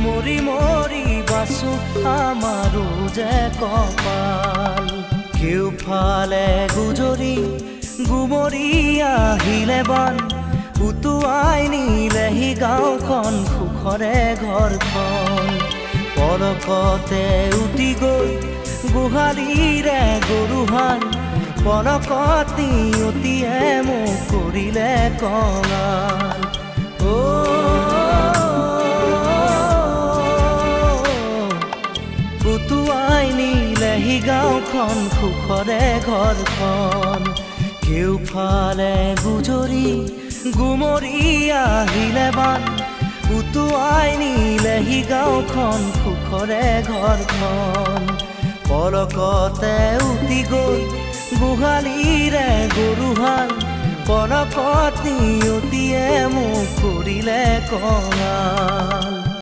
মৰি মৰি বাচো আমাৰো যে কপাল কেউফালে গুজৰি গুমৰি আহিলে বান উটুৱাই নিলেহি গাঁওখন সুখৰে ঘৰখন পলকতে উটি গৈ গোহালিৰে গৰুহাল পলকতি অতিয়ে মোক কৰিলে কঙাল উটুৱাই নিলেহি গাঁওখন সুখৰে ঘৰখন কেউফালে গুজৰি গুমৰি আহিলে বান উটুৱাই নিলেহি গাঁওখন সুখৰে ঘৰখন পলকতে উটি গৈ গোহালিৰে গৰুহাল পলকতি অতিয়ে মোক কৰিলে কঙাল